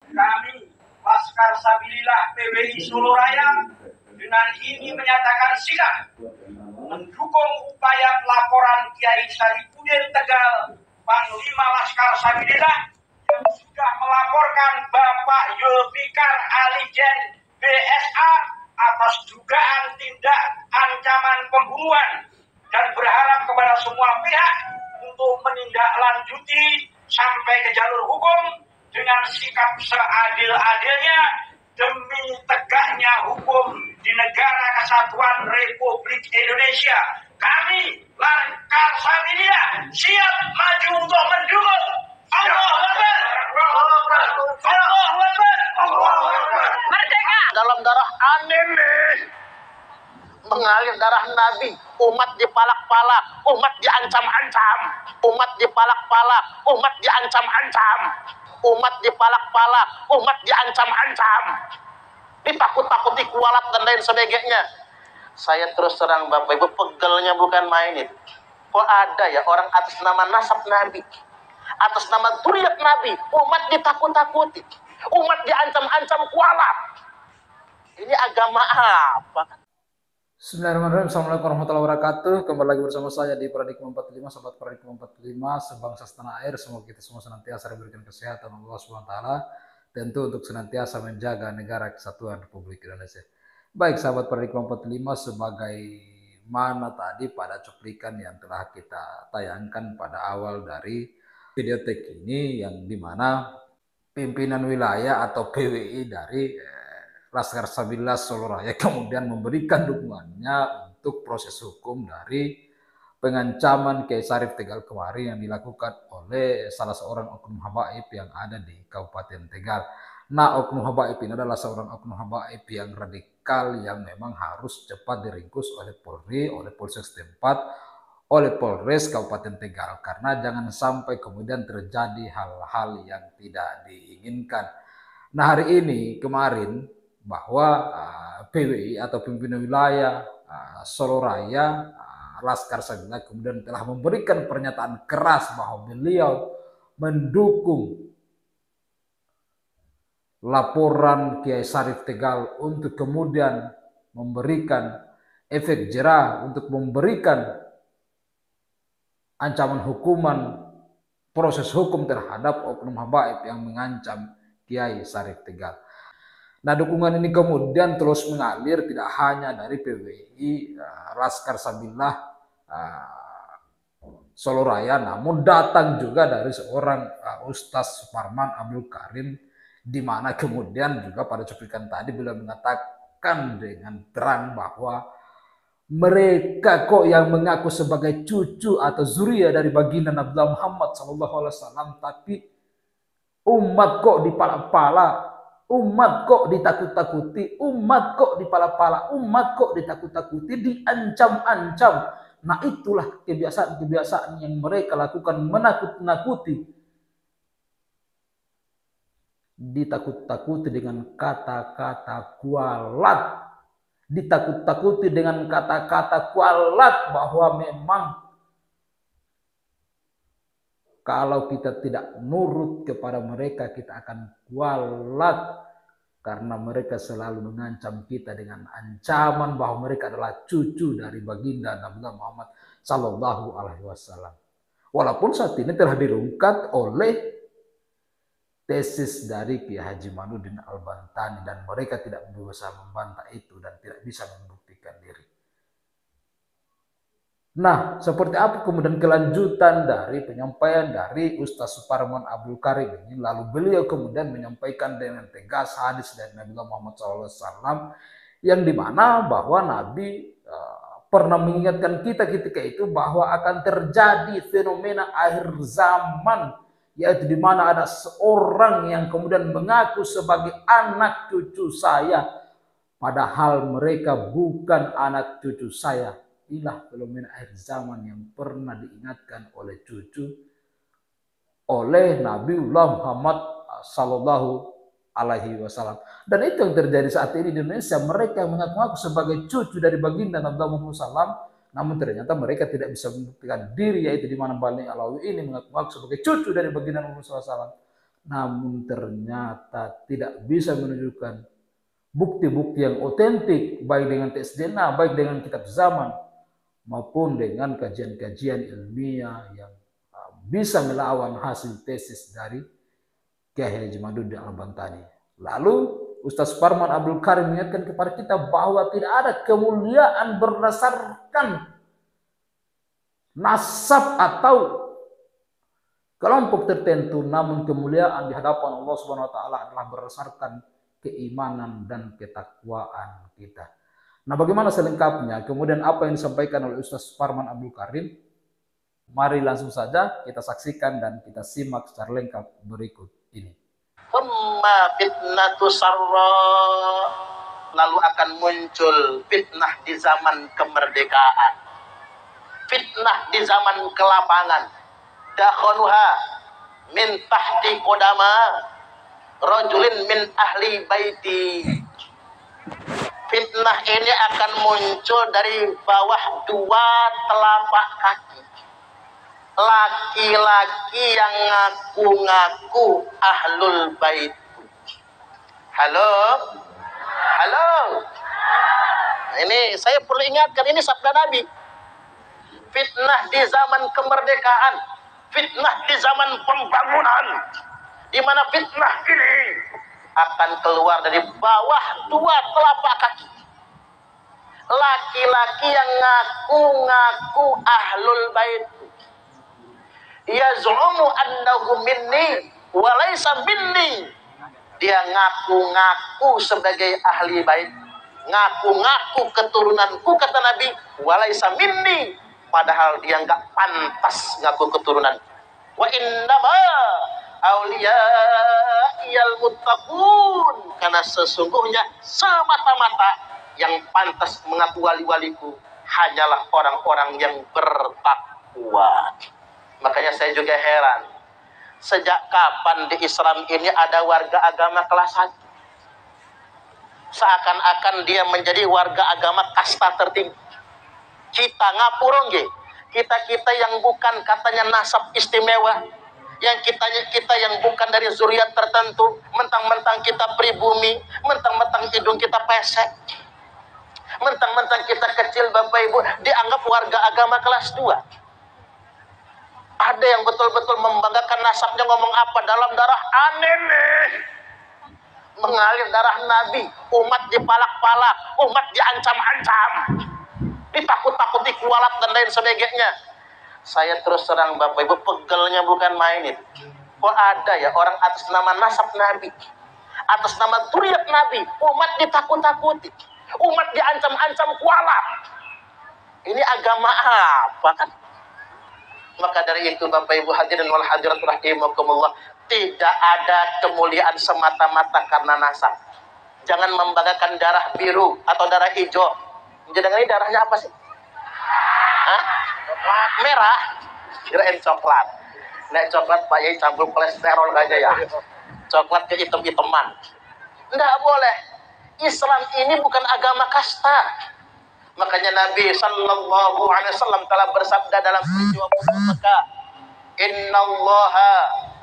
Kami, Laskar Sabilillah PWI Solo Raya, dengan ini menyatakan sikap mendukung upaya pelaporan Kiai Sarifuddin Tegal, Panglima Laskar Sabilillah, yang sudah melaporkan Bapak Zulfikar Alijen BSA atas dugaan tindak ancaman pembunuhan, dan berharap kepada semua pihak untuk menindaklanjuti sampai ke jalur hukum dengan sikap seadil-adilnya demi tegaknya hukum di negara kesatuan Republik Indonesia. Kami, Laskar Sabilillah, siap maju untuk mendukung. Allahu Akbar. Allahu Akbar. Allahu Akbar. Merdeka. Dalam darah aneh mengalir darah Nabi, umat dipalak-palak, umat diancam-ancam, umat dipalak-palak, umat diancam-ancam, umat dipalak-palak, umat diancam-ancam, ditakut-takuti kualat dan lain sebagainya. Saya terus terang Bapak Ibu, pegelnya bukan main itu. Kok ada ya orang atas nama nasab Nabi, atas nama zuriat Nabi, umat ditakut-takuti, umat diancam-ancam kualat. Ini agama apa? Bismillahirrahmanirrahim. Assalamualaikum warahmatullahi wabarakatuh. Kembali lagi bersama saya di Paradigma 45, Sobat Paradigma 45, sebangsa setanah air. Semoga kita semua senantiasa diberikan kesehatan Allah SWT. Tentu untuk senantiasa menjaga negara kesatuan Republik Indonesia. Baik sahabat Paradigma 45, sebagai mana tadi pada cuplikan yang telah kita tayangkan pada awal dari videotek ini, yang dimana pimpinan wilayah atau PWI dari Laskar Sabilillah Solo Raya kemudian memberikan dukungannya untuk proses hukum dari pengancaman Kiai Syarif Tegal kemarin yang dilakukan oleh salah seorang oknum habaib yang ada di Kabupaten Tegal. Nah, oknum habaib ini adalah seorang oknum habaib yang radikal yang memang harus cepat diringkus oleh Polri, oleh Polsek setempat, oleh Polres Kabupaten Tegal, karena jangan sampai kemudian terjadi hal-hal yang tidak diinginkan. Nah, hari ini kemarin bahwa PWI atau pimpinan wilayah Solo Raya Laskar Sabilillah kemudian telah memberikan pernyataan keras bahwa beliau mendukung laporan Kiai Syarif Tegal untuk kemudian memberikan efek jerah, untuk memberikan ancaman hukuman, proses hukum terhadap oknum habaib yang mengancam Kiai Syarif Tegal. Nah, dukungan ini kemudian terus mengalir tidak hanya dari PWI Laskar Sabilillah Solo Raya, namun datang juga dari seorang Ustaz Suparman Abdul Karim, di mana kemudian juga pada cuplikan tadi beliau mengatakan dengan terang bahwa mereka kok yang mengaku sebagai cucu atau zuriat dari baginda Nabi Muhammad SAW, tapi umat kok dipala-pala, umat kok ditakut-takuti, umat kok dipala-pala, umat kok ditakut-takuti, diancam-ancam. Nah, itulah kebiasaan-kebiasaan yang mereka lakukan, menakut-nakuti. Ditakut-takuti dengan kata-kata kualat, ditakut-takuti dengan kata-kata kualat bahwa memang kalau kita tidak nurut kepada mereka, kita akan kualat, karena mereka selalu mengancam kita dengan ancaman bahwa mereka adalah cucu dari baginda Nabi Muhammad Sallallahu Alaihi Wasallam. Walaupun saat ini telah dirungkat oleh tesis dari Kiai Haji Manudin Al-Bantani dan mereka tidak berusaha membantah itu dan tidak bisa membuktikan diri. Nah, seperti apa kemudian kelanjutan dari penyampaian dari Ustaz Suparman Abdul Karim ini? Lalu beliau kemudian menyampaikan dengan tegas hadis dari Nabi Muhammad SAW yang dimana bahwa Nabi pernah mengingatkan kita ketika itu bahwa akan terjadi fenomena akhir zaman, yaitu di mana ada seorang yang kemudian mengaku sebagai anak cucu saya, padahal mereka bukan anak cucu saya. Inilah fenomena akhir zaman yang pernah diingatkan oleh cucu, oleh Nabiullah Muhammad Sallallahu Alaihi Wasallam. Dan itu yang terjadi saat ini di Indonesia. Mereka yang mengaku-ngaku sebagai cucu dari baginda Nabi Muhammad SAW, namun ternyata mereka tidak bisa membuktikan diri, yaitu di mana Bani Alawi ini mengaku-ngaku sebagai cucu dari baginda Nabi Muhammad SAW. namun ternyata tidak bisa menunjukkan bukti-bukti yang otentik, baik dengan tes DNA, baik dengan kitab zaman, maupun dengan kajian-kajian ilmiah yang bisa melawan hasil tesis dari Kiai Haji Jamaluddin Al-Bantani. Lalu Ustaz Parman Abdul Karim mengingatkan kepada kita bahwa tidak ada kemuliaan berdasarkan nasab atau kelompok tertentu, namun kemuliaan di hadapan Allah Subhanahu wa taala adalah berdasarkan keimanan dan ketakwaan kita. Nah, bagaimana selengkapnya? Kemudian apa yang disampaikan oleh Ustaz Parman Abdul Karim? Mari langsung saja kita saksikan dan kita simak secara lengkap berikut ini. Fitnatu sarra, lalu akan muncul fitnah di zaman kemerdekaan, fitnah di zaman kelapangan. Dakhanuha min tahti qodama rajulin min ahli baiti. Fitnah ini akan muncul dari bawah dua telapak kaki laki-laki yang ngaku-ngaku ahlul bait. Halo? Halo? Ini saya perlu ingatkan, ini sabda Nabi. Fitnah di zaman kemerdekaan, fitnah di zaman pembangunan, di mana fitnah ini akan keluar dari bawah dua telapak kaki laki-laki yang ngaku-ngaku ahlul bait. Yaz'umu annahu minni wa laysa minni. Dia ngaku-ngaku sebagai ahli bait, ngaku-ngaku keturunanku, kata Nabi, wa laysa minni, padahal dia enggak pantas ngaku keturunan. Wa innama awliya'iyal muttaqun, karena sesungguhnya semata-mata yang pantas mengaku wali-waliku hanyalah orang-orang yang bertakwa. Makanya saya juga heran, sejak kapan di Islam ini ada warga agama kelas 1? Seakan-akan dia menjadi warga agama kasta tertinggi. Kita ngapurongge, kita yang bukan katanya nasab istimewa, yang kita yang bukan dari zuriat tertentu, mentang-mentang kita pribumi, mentang-mentang hidung kita pesek, mentang-mentang kita kecil Bapak Ibu, dianggap warga agama kelas 2. Ada yang betul-betul membanggakan nasabnya, ngomong apa? Dalam darah aneh nih, mengalir darah Nabi, umat dipalak-palak, umat diancam-ancam, ditakut-takuti, kualat dan lain sebagainya. Saya terus terang Bapak Ibu, pegelnya bukan main itu. Kok ada ya orang atas nama nasab Nabi, atas nama zuriat Nabi, umat ditakut-takuti, umat diancam-ancam, kualat. Ini agama apa kan? Maka dari itu Bapak Ibu hadirin wal hadirat rahimakumullah, tidak ada kemuliaan semata-mata karena nasab. Jangan membanggakan darah biru atau darah hijau. Jangan, ini darahnya apa sih? Hah? Merah? Kirain coklat. Nek coklat Pak Yai campur kolesterol aja ya. Coklatnya hitam-hitaman. Enggak boleh. Islam ini bukan agama kasta. Makanya Nabi sallallahu alaihi wasallam telah bersabda dalam peristiwa Uhud Mekah, "Innallaha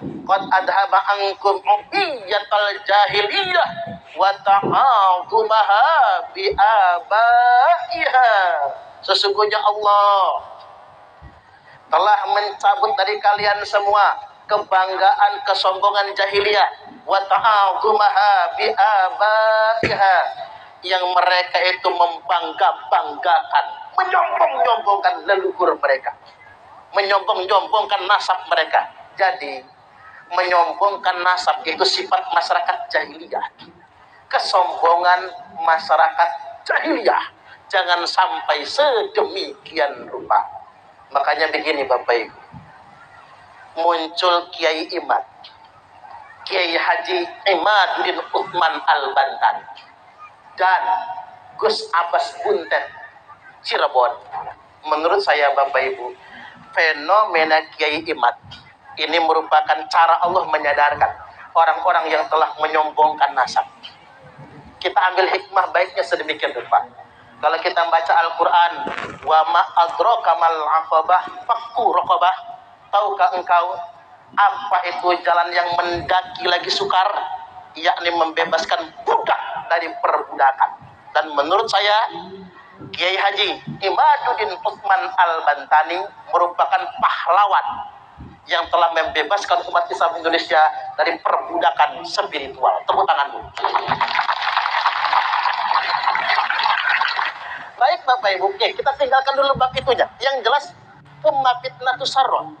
qad adhaba ankum ubiyatal jahiliyah wa ta'adumaha bi abaiha." Sesungguhnya Allah telah mencabut dari kalian semua kebanggaan, kesombongan jahiliyah, wa ta'adumaha bi abaiha, yang mereka itu membangga-banggakan, menyombong-nyombongkan leluhur mereka, menyombong-nyombongkan nasab mereka. Jadi menyombongkan nasab itu sifat masyarakat jahiliyah, kesombongan masyarakat jahiliyah. Jangan sampai sedemikian rupa. Makanya begini Bapak Ibu, muncul Kiai Imad, Kiai Haji Imaduddin Uthman Al-Bantani dan Gus Abbas Buntet Cirebon. Menurut saya Bapak Ibu, fenomena Kiai Imad ini merupakan cara Allah menyadarkan orang-orang yang telah menyombongkan nasab. Kita ambil hikmah baiknya sedemikian rupa. Kalau kita baca Al-Quran, wa ma adraka mal aqabah fakku raqabah, tahukah engkau Apa itu jalan yang mendaki lagi sukar? Yakni membebaskan budak dari perbudakan. Dan menurut saya, Kiai Haji Imaduddin Utsman Al-Bantani merupakan pahlawan yang telah membebaskan umat Islam Indonesia dari perbudakan spiritual. Tepuk tangan dulu. Baik Bapak Ibu, oke, kita tinggalkan dulu bab itunya. Yang jelas, fitnah tusarro.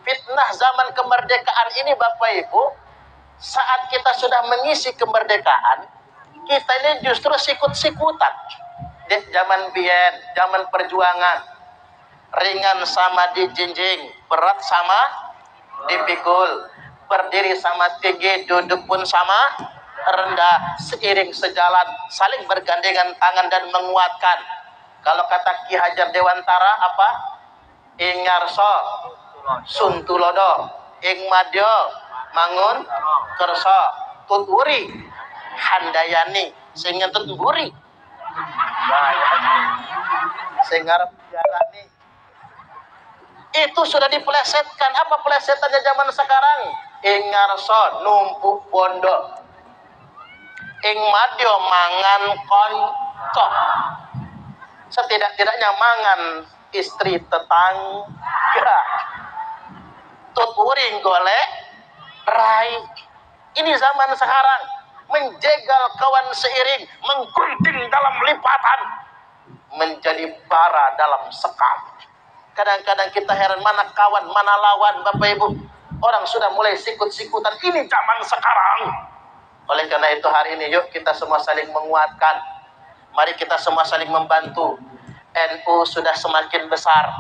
Fitnah zaman kemerdekaan ini Bapak Ibu, saat kita sudah mengisi kemerdekaan, kita ini justru sikut-sikutan. Di zaman biyen, zaman perjuangan, ringan sama dijinjing, berat sama dipikul, berdiri sama tinggi, duduk pun sama rendah, seiring sejalan, saling bergandengan tangan dan menguatkan. Kalau kata Ki Hajar Dewantara apa? Ing ngarso suntulodo, ing madya mangun kersa, tuturi handayani sing ngenten mburi. Sing ngarep jalani. Itu sudah dipelesetkan. Apa pelesetannya zaman sekarang? Ing ngarso numpuk pondok, ing madya mangan konco. Setidak-tidaknya mangan istri tetangga. Tuturing golek rai. Ini zaman sekarang, menjegal kawan seiring, menggunting dalam lipatan, menjadi bara dalam sekam. Kadang-kadang kita heran, mana kawan, mana lawan Bapak Ibu. Orang sudah mulai sikut-sikutan. Ini zaman sekarang. Oleh karena itu hari ini yuk kita semua saling menguatkan. Mari kita semua saling membantu. NU sudah semakin besar.